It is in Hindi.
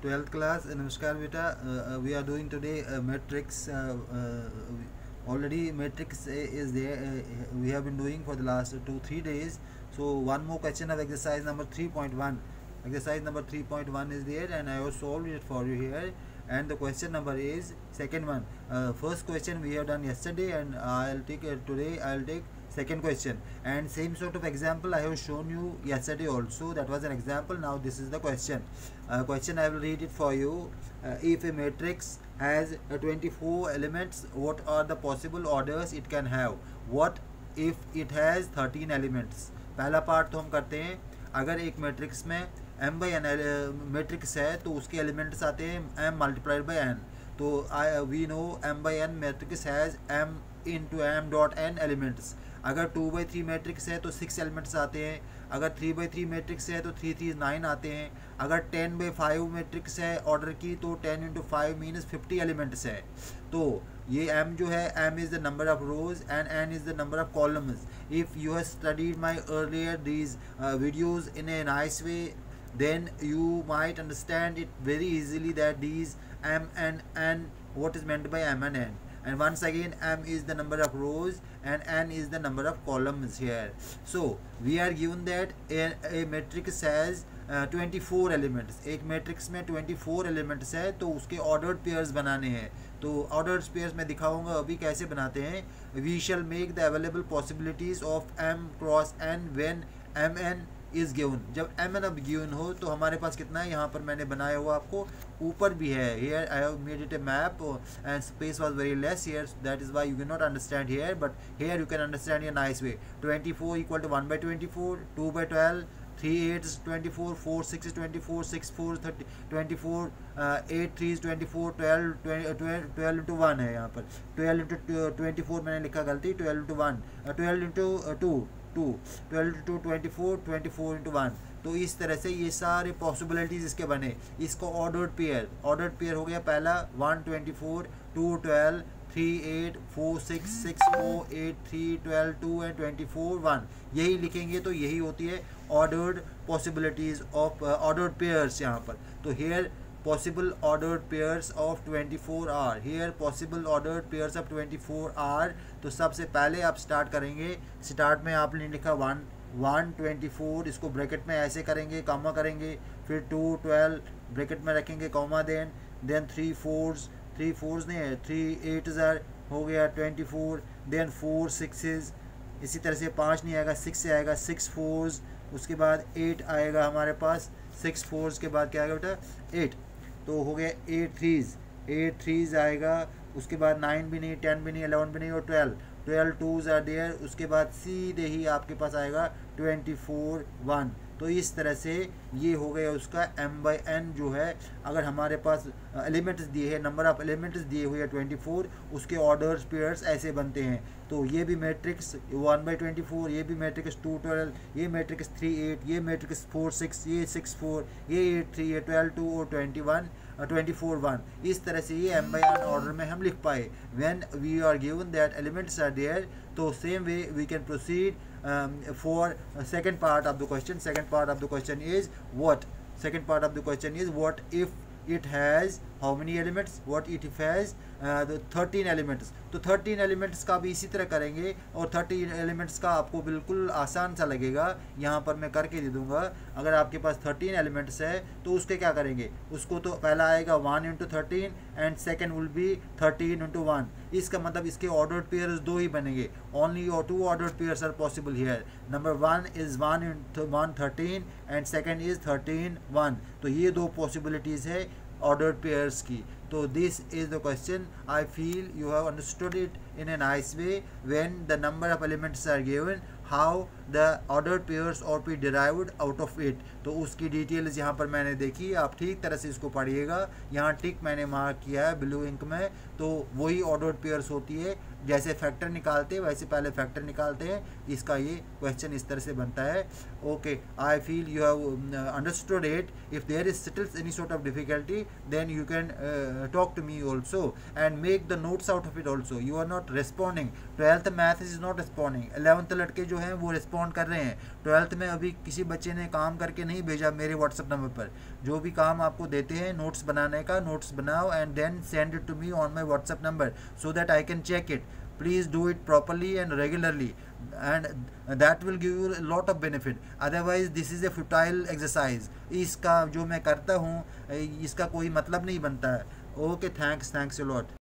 12th class. Namaskar beta. We are doing today matrix. Already matrix is there. We have been doing for the last 2-3 days. So one more question of exercise number 3.1. Exercise number 3.1 is there, and I have solved it for you here. And the question number is second one. First question we have done yesterday, and I'll take today. I'll take second question, and same sort of example I have shown you yesterday also. That was an example. Now this is the question. Question I will read it for you. If a matrix has 24 elements, what are the possible orders it can have? What if it has 13 elements? पहला पार्ट तो हम करते हैं. अगर एक मैट्रिक्स में m बाई n मैट्रिक्स है तो उसके एलिमेंट्स आते हैं m मल्टीप्लाइड बाई n. तो we know m by n matrix has m into m dot n elements. अगर 2/3 मैट्रिक्स है तो 6 एलिमेंट्स आते हैं. अगर 3/3 मैट्रिक्स है तो 3 3 9 आते हैं. अगर 10/5 मैट्रिक्स है ऑर्डर की तो 10 इंटू 5 मीन्स 50 एलिमेंट्स है. तो ये m जो है, m is the number of rose and n is the number of columns. If you have studied my earlier these videos in a nice way, then you might understand it very easily that these m and n, what is meant by m and n. And once again, m is the number of rows and n is the number of columns here. So we are given that a matrix has 24 elements. एक मैट्रिक्स में 24 एलिमेंट्स है, तो उसके ऑर्डर्ड पेयर्स बनाने हैं. तो ऑर्डर्ड पेयर्स मैं दिखाऊंगा अभी कैसे बनाते हैं. We shall make the available possibilities of m cross n when mn is given. जब एम एन अब गिवन हो तो हमारे पास कितना है, यहाँ पर मैंने बनाया हुआ आपको ऊपर भी है. Here I have made it a map and space was very less here, that is why you can not understand here, but here you can understand in nice way. 24 equal to 1/24, 2/12, 3 8 is 24, 4 6 is 24, 6 4 is 24, 8 3 is 24, 12 into 1 है यहाँ पर. 12 into 24 मैंने लिखा गलती, 12 into 1, 12 into 2, 12 into 24, 24 into 1. तो इस तरह से ये सारे पॉसिबिलिटीज़ इसके बने. इसको ऑर्डर्ड पेयर हो गया. पहला 1 24, 2 12, 3 8, 4 6, 6 4, 8 3, 12 2 एंड 24 1. यही लिखेंगे तो यही होती है ordered possibilities of ordered pairs यहाँ पर. तो hair possible ordered pairs of 24 are. Here possible ordered pairs of 24 are. तो सबसे पहले आप स्टार्ट करेंगे. स्टार्ट में आपने लिखा 1 24, इसको ब्रैकेट में ऐसे करेंगे, कॉमा करेंगे. फिर 2 12 ब्रैकेट में रखेंगे, कॉमा. देन 3 4s नहीं है, 3 8s हो गया 24. देन 4 6s, इसी तरह से 5 नहीं आएगा, 6 से आएगा. 6 4s, उसके बाद 8 आएगा हमारे पास. 6 4s के बाद क्या आएगा बेटा, 8. तो हो गया 8 3s आएगा. उसके बाद 9 भी नहीं, 10 भी नहीं, 11 भी नहीं और 12 2s आर देयर. उसके बाद सीधे ही आपके पास आएगा 24 1. तो इस तरह से ये हो गया उसका m बाई n जो है. अगर हमारे पास एलिमेंट्स दिए हैं, नंबर ऑफ एलिमेंट्स दिए हुए हैं 24, उसके ऑर्डर्स पेयर्स ऐसे बनते हैं. तो ये भी मैट्रिक्स 1/24, ये भी मैट्रिक्स 2 12, ये मैट्रिक्स 3 8, ये मैट्रिक्स 4 6, ये 6 4, ये 8 3, ये 12 2 और 24 1. इस तरह से ये m बाई n ऑर्डर में हम लिख पाए. When we are given that elements are there, तो same way we can proceed for second part of the question. Second part of the question is what? Second part of the question is what if it has how many elements? What if it has the 13 elements? तो 13 एलिमेंट्स का भी इसी तरह करेंगे, और 13 एलिमेंट्स का आपको बिल्कुल आसान सा लगेगा. यहाँ पर मैं करके दे दूँगा. अगर आपके पास 13 एलिमेंट्स है तो उसके क्या करेंगे, उसको तो पहला आएगा 1 into 13 and second will be 13 into 1. इसका मतलब इसके ऑर्डर्ड पेयर्स 2 ही बनेंगे. Only 2 ordered pairs are possible here. Number 1 is 1 into 1 13 and second is 13 1. तो ये 2 पॉसिबिलिटीज़ है ordered pairs की. So this is the question. I feel you have understood it in a nice way. When the number of elements are given, how the ordered pairs or be derived out of it. तो उसकी डिटेल्स यहाँ पर मैंने देखी. आप ठीक तरह से इसको पढ़िएगा. यहाँ टिक मैंने मार्क किया है ब्लू इंक में. तो वही ऑर्डर्ड पेयर्स होती है. जैसे फैक्टर निकालते हैं वैसे पहले फैक्टर निकालते हैं. इसका ये क्वेश्चन इस तरह से बनता है. Okay, I feel you have understood it. If there is still any sort of difficulty then you can talk to me also and make the notes out of it also. You are not responding. 12th math is not responding. 11th लड़के जो हैं वो respond रिस्पॉन्ड कर रहे हैं। 12th में अभी किसी बच्चे ने काम करके नहीं भेजा मेरे व्हाट्सअप नंबर पर। जो भी काम आपको देते हैं नोट्स बनाने का, नोट्स बनाओ and then send it to me on my WhatsApp number so that I can check it. Please do it properly and regularly, and that will give you a lot of benefit. Otherwise this is a futile exercise. इसका जो मैं करता हूँ इसका कोई मतलब नहीं बनता है। Okay, thanks a lot.